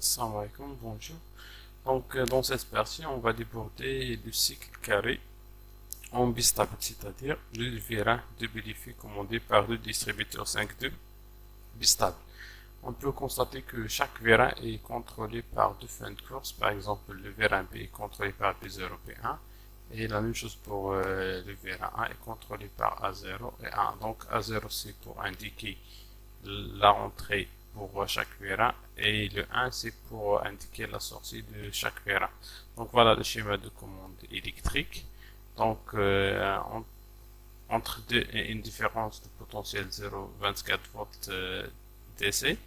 Salam alaikum, bonjour. Dans cette partie, on va déborder le cycle carré en bistable, c'est-à-dire le vérin de Belifi commandé par le distributeur 5.2 bistable. On peut constater que chaque vérin est contrôlé par deux fins de course. Par exemple, le vérin B est contrôlé par B0, B1. Et la même chose pour le vérin A est contrôlé par A0 et A1. Donc A0 c'est pour indiquer la rentrée pour chaque vérin et le 1 c'est pour indiquer la sortie de chaque vérin. Donc voilà le schéma de commande électrique. Donc entre deux et une différence de potentiel 0,24 volts DC.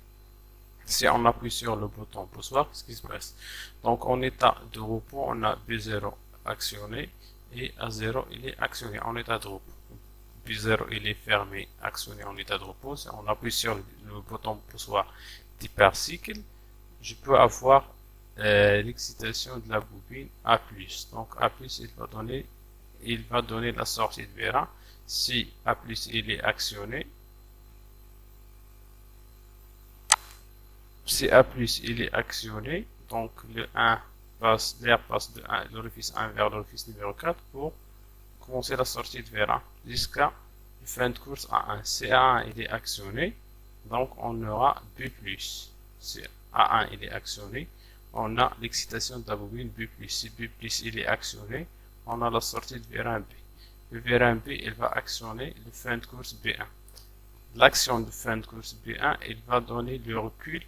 Si on appuie sur le bouton poussoir, qu'est-ce qui se passe? Donc en état de repos, on a B0 actionné et A0 il est actionné en état de repos. B0 il est fermé, actionné en état de repos. Si on appuie sur le bouton poussoir d'hypercycle, je peux avoir l'excitation de la bobine A+. Donc A+, il va donner la sortie de vérin. Si A+, il est actionné, si A+, il est actionné, donc l'air passe de l'orifice 1 vers l'orifice numéro 4 pour commencer la sortie de vérin jusqu'à la fin de course A1. Si A1 il est actionné, donc on aura B+. Si A1 il est actionné, on a l'excitation de la bobine B+. Si B+, il est actionné, on a la sortie de vérin B. Le vérin B, il va actionner le fin de course B1. L'action de fin de course B1, il va donner le recul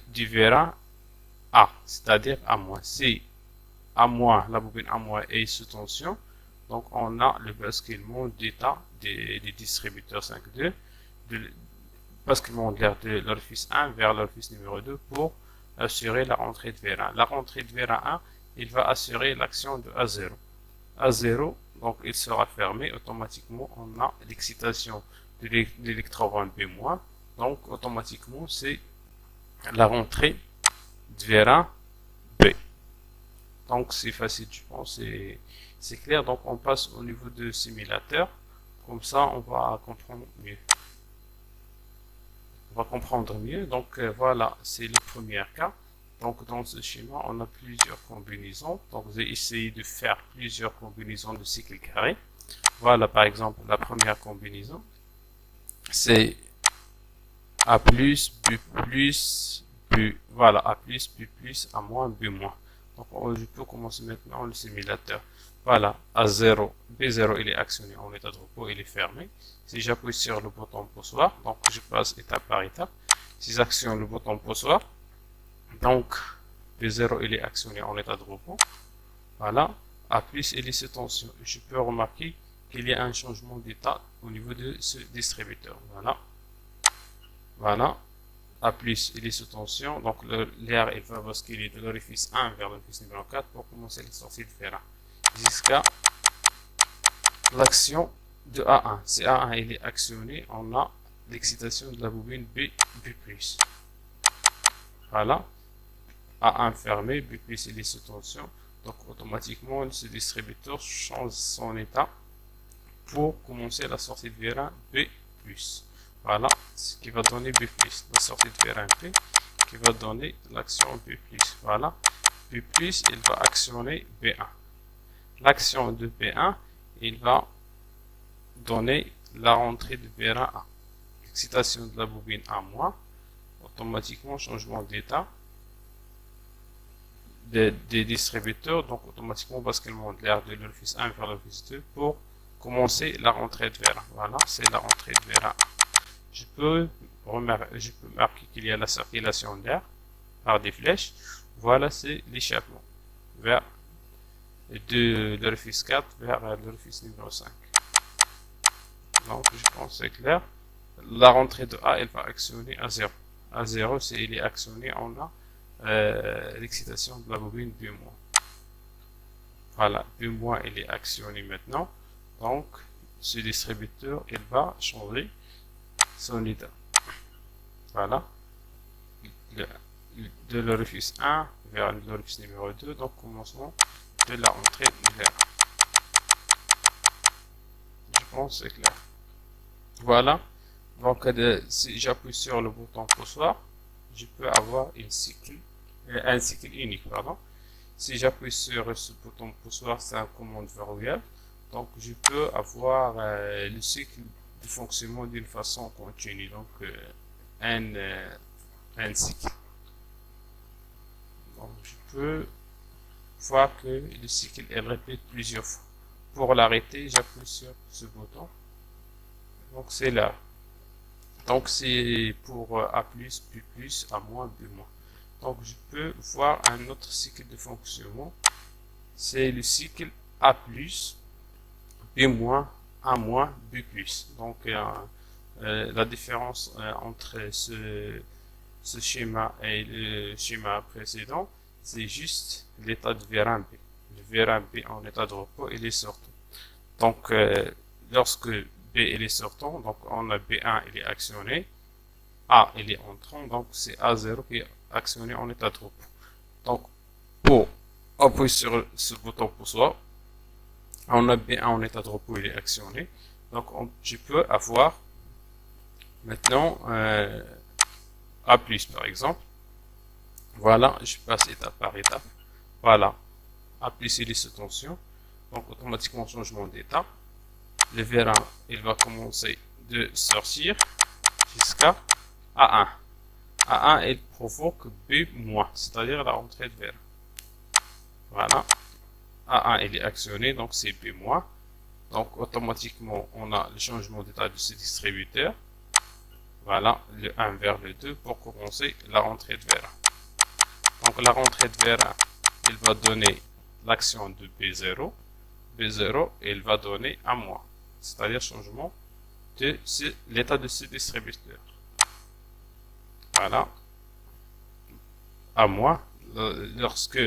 du vérin A, c'est-à-dire A-. Si A-, la bobine A- est sous tension, donc on a le basculement d'état des distributeurs 5.2, de basculement de l'air de l'orifice 1 vers l'orifice numéro 2 pour assurer la rentrée de vérin. La rentrée de vérin A, il va assurer l'action de A0. A0, donc il sera fermé, automatiquement on a l'excitation de l'électron B-, donc automatiquement c'est la rentrée de vérin B. Donc c'est facile, je pense, c'est clair. Donc on passe au niveau de simulateur, comme ça on va comprendre mieux. Donc voilà, c'est le premier cas. Donc dans ce schéma, on a plusieurs combinaisons. Donc j'ai essayé de faire plusieurs combinaisons de cycle carré. Voilà par exemple la première combinaison, c'est A+, B+, B, voilà, A+, B+, A-, B-. Donc je peux commencer maintenant le simulateur. Voilà, A0, B0 il est actionné en état de repos, il est fermé. Si j'appuie sur le bouton poussoir, donc je passe étape par étape. Si j'actionne le bouton poussoir, donc B0 il est actionné en état de repos. Voilà, A+, il est sous tension. Je peux remarquer qu'il y a un changement d'état au niveau de ce distributeur. Voilà. A+, il est sous tension, donc l'air il va basculer de l'orifice 1 vers l'orifice numéro 4 pour commencer la sortie de vérin jusqu'à l'action de A1. Si A1 il est actionné, on a l'excitation de la bobine B+. Voilà, A1 fermé, B+, il est sous tension, donc automatiquement ce distributeur change son état pour commencer la sortie de vérin B+. Voilà, ce qui va donner B+, la sortie de vérin B, qui va donner l'action B+. Voilà, B+, il va actionner B1. L'action de B1, il va donner la rentrée de vérin A. Excitation de la bobine A-, automatiquement changement d'état des distributeurs, donc automatiquement basculement de l'air de l'orifice 1 vers l'orifice 2 pour commencer la rentrée de vérin. Voilà, c'est la rentrée de vérin A. Je peux marquer qu'il y a la circulation d'air par des flèches. Voilà, c'est l'échappement vers de l'orifice 4 vers l'orifice numéro 5. Donc, je pense que c'est clair. La rentrée de A, elle va actionner A0. A0, c'est il est actionné, on a l'excitation de la bobine B-. Voilà, B-, il est actionné maintenant. Donc, ce distributeur, il va changer son état. Voilà, de l'orifice 1 vers l'orifice numéro 2, donc commencement de la rentrée de l'air. Je pense que c'est clair. Voilà, donc si j'appuie sur le bouton poussoir, je peux avoir un cycle unique, pardon. Si j'appuie sur ce bouton poussoir, c'est un commande verrouillable. Donc, je peux avoir le cycle de fonctionnement d'une façon continue. Donc, un cycle. Donc, je peux voir que le cycle est répète plusieurs fois. Pour l'arrêter, j'appuie sur ce bouton. Donc, c'est là. Donc, c'est pour A+, B+, A-, B-. Donc, je peux voir un autre cycle de fonctionnement. C'est le cycle A+, B-, A-, B+. Donc, la différence entre ce schéma et le schéma précédent, c'est juste l'état de V1 B. Le V1 B en état de repos, il est sortant. Donc, lorsque B il est sortant, donc on a B1 il est actionné, A il est entrant, donc c'est A0 qui est actionné en état de repos. Donc, pour appuyer sur ce bouton poussoir, on a B1 en état de repos, il est actionné. Donc, je peux avoir maintenant A+, par exemple. Voilà, je passe étape par étape. Voilà, A+, il est sous tension. Donc, automatiquement, changement d'état. Le V1, il va commencer de sortir jusqu'à A1. A1, il provoque B-, c'est-à-dire la rentrée de V1. Voilà. A1, il est actionné, donc c'est B-. Donc, automatiquement, on a le changement d'état de ce distributeur. Voilà, le 1 vers le 2 pour commencer la rentrée de V1. Donc, la rentrée de V1, il va donner l'action de B0. B0, il va donner A-, c'est-à-dire changement de l'état de ce distributeur. Voilà. A-, lorsque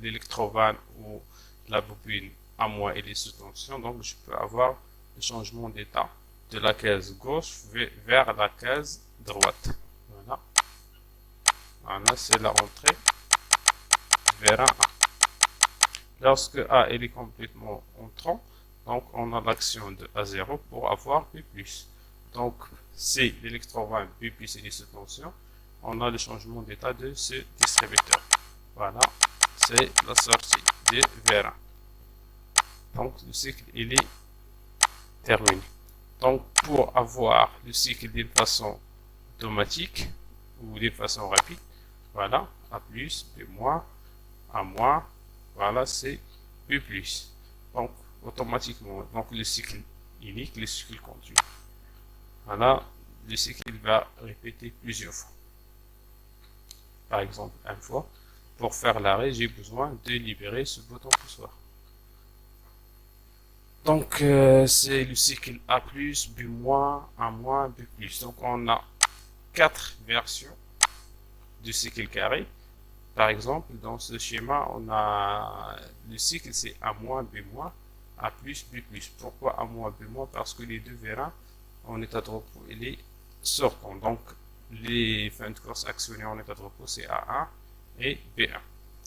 l'électrovanne ou la bobine A-, il est sous tension, donc je peux avoir le changement d'état de la case gauche vers la case droite. Voilà. Voilà, c'est la rentrée vers A. Lorsque A est complètement entrant, donc on a l'action de A0 pour avoir B+. Donc, si l'électrovanne B+ est sous tension, on a le changement d'état de ce distributeur. Voilà, c'est la sortie de V1. Donc, le cycle, il est terminé. Donc, pour avoir le cycle d'une façon automatique ou d'une façon rapide, voilà, A+, B-, A-, voilà, c'est B+. Donc, automatiquement, donc le cycle unique, le cycle continu. Voilà, le cycle va répéter plusieurs fois. Par exemple, une fois, pour faire l'arrêt, j'ai besoin de libérer ce bouton poussoir. Donc, c'est le cycle A+, B-, A-, B+. Donc, on a 4 versions du cycle carré. Par exemple, dans ce schéma, on a le cycle, c'est A-, B-, A+, B+. Pourquoi A-, B-? Parce que les deux V1 en état de repos, il est sortant. Donc, les fins de course actionnées en état de repos, c'est A1 et B1.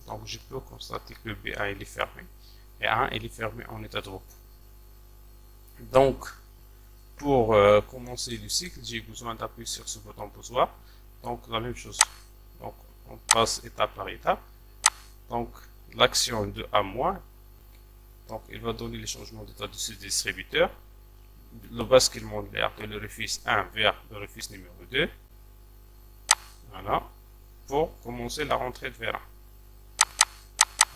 Donc, je peux constater que B1 il est fermé et A1 il est fermé en état de repos. Donc, pour commencer le cycle, j'ai besoin d'appuyer sur ce bouton poussoir. Donc, la même chose. Donc, on passe étape par étape. Donc, l'action de A-, donc il va donner le changement d'état de ce distributeur. Le basculement de l'air de l'orifice 1 vers l'orifice numéro 2. Voilà. Pour commencer la rentrée de V1.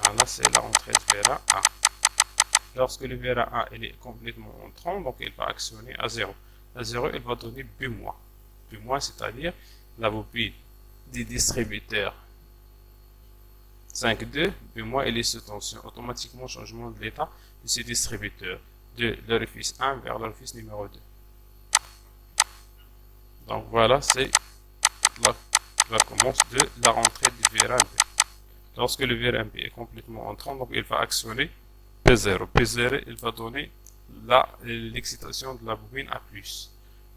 Voilà, c'est la rentrée de V1 A. Lorsque le V1 A il est complètement entrant, donc il va actionner A0. A0, il va donner B-. B-, c'est-à-dire la bobine des distributeurs 5.2, B-, il est sous tension. Automatiquement, changement de l'état de ces distributeurs de l'orifice 1 vers l'orifice numéro 2. Donc voilà, c'est la commence de la rentrée du V1 B. Lorsque le V1 B est complètement entrant, donc il va actionner P0. P0, il va donner l'excitation de la bobine A+.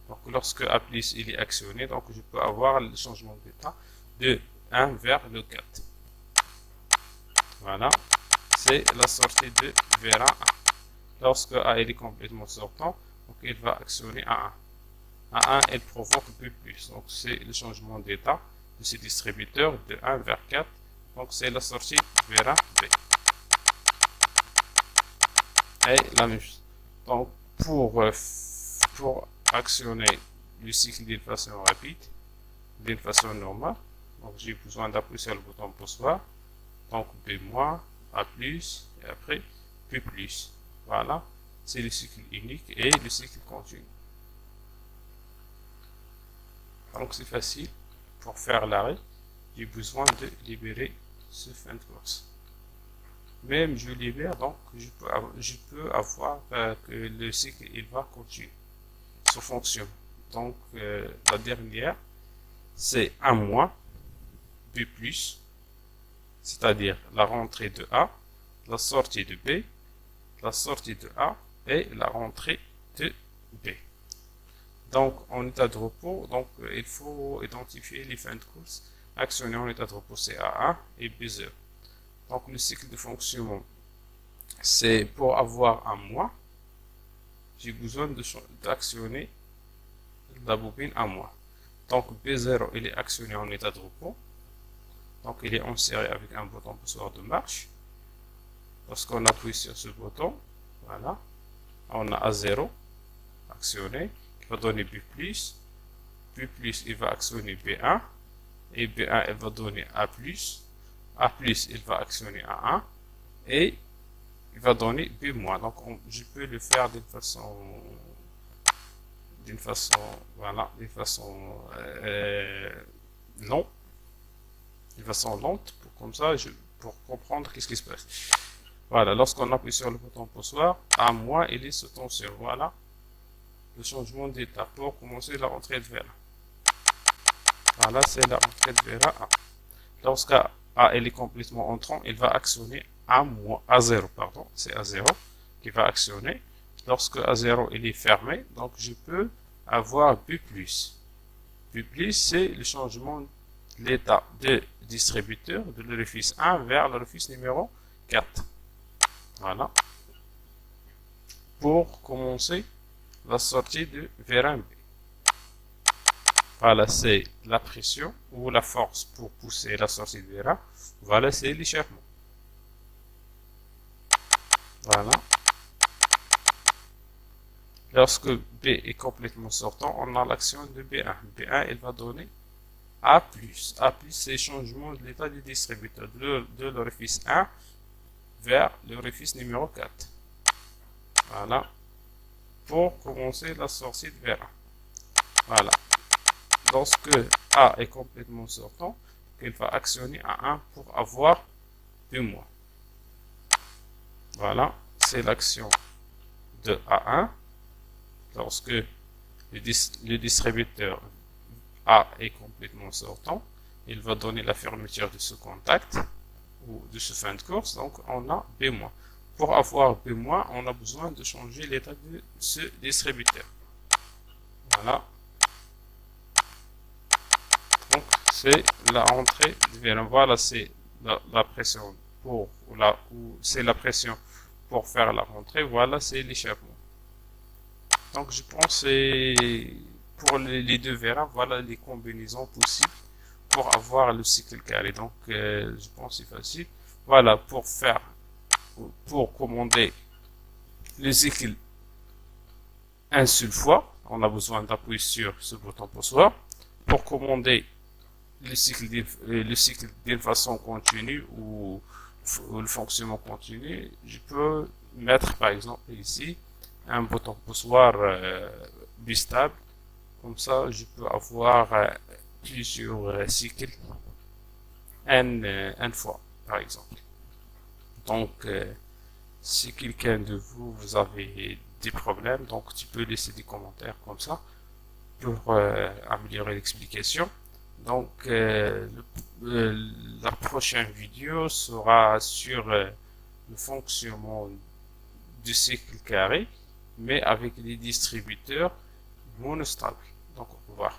Donc lorsque A+, il est actionné, donc je peux avoir le changement d'état de 1 vers le 4. Voilà, c'est la sortie de V1 A. Lorsque A est complètement sortant, donc il va actionner A1. A1 elle provoque B+. Donc c'est le changement d'état de ce distributeur de 1 vers 4. Donc c'est la sortie vers 1 B. Et la même chose. Donc pour actionner le cycle d'une façon rapide, d'une façon normale, donc j'ai besoin d'appuyer sur le bouton poussoir. Donc B-, A+, et après B+. Voilà, c'est le cycle unique et le cycle continu. Donc c'est facile. Pour faire l'arrêt, j'ai besoin de libérer ce fin de course. Même je libère, donc je peux avoir que le cycle il va continuer sous fonction. Donc la dernière c'est un mois B+, c'est-à-dire la rentrée de A, la sortie de B, la sortie de A et la rentrée de B. Donc en état de repos, donc il faut identifier les fins de course actionnées en état de repos, c'est A1 et B0. Donc le cycle de fonctionnement, c'est pour avoir un mois, j'ai besoin d'actionner la bobine un mois. Donc B0 il est actionné en état de repos, donc il est inséré avec un bouton poussoir de marche. Lorsqu'on appuie sur ce bouton, voilà, on a A0 actionné, qui va donner B+, B+, il va actionner B1, et B1 il va donner A+, A+, il va actionner A1, et il va donner B-. Donc je peux le faire d'une façon voilà, d'une façon lente, comme ça, pour comprendre qu'est-ce qui se passe. Voilà, lorsqu'on appuie sur le bouton poussoir, à moi, il est sous tension. Voilà le changement d'état pour commencer la rentrée de vers. Voilà, c'est la rentrée de vers A. Lorsque A elle est complètement entrant, il va actionner A0, pardon, c'est A0 qui va actionner. Lorsque A0 il est fermé, donc je peux avoir B+. B+, c'est le changement de l'état de distributeur de l'orifice 1 vers l'orifice numéro 4. Voilà. Pour commencer la sortie de vers 1B. Voilà, c'est la pression ou la force pour pousser la sortie de vers 1. Voilà, c'est l'échappement. Voilà. Lorsque B est complètement sortant, on a l'action de B1. B1, il va donner A+. A+, c'est le changement de l'état du distributeur de l'orifice 1 vers l'orifice numéro 4. Voilà. Pour commencer la sortie de vers 1. Voilà. Lorsque A est complètement sortant, il va actionner A1 pour avoir B-. Voilà. C'est l'action de A1. Lorsque le distributeur A est complètement sortant, il va donner la fermeture de ce contact ou de ce fin de course, donc on a B-. Pour avoir B-, on a besoin de changer l'état de ce distributeur. Voilà. Donc c'est la rentrée de vers 1. Voilà, c'est la pression pour c'est la pression pour faire la rentrée. Voilà, c'est l'échappement. Donc je pense que pour les deux vers 1, voilà les combinaisons possibles pour avoir le cycle carré. Donc je pense que c'est facile. Voilà, pour commander le cycle une seule fois, on a besoin d'appuyer sur ce bouton poussoir. Pour commander le cycle d'une façon continue ou le fonctionnement continu, je peux mettre par exemple ici un bouton poussoir bistable. Comme ça, je peux avoir plusieurs cycles une fois, par exemple. Donc, si quelqu'un de vous avez des problèmes, donc tu peux laisser des commentaires comme ça pour améliorer l'explication. Donc, la prochaine vidéo sera sur le fonctionnement du cycle carré, mais avec les distributeurs monostables. Donc, au revoir.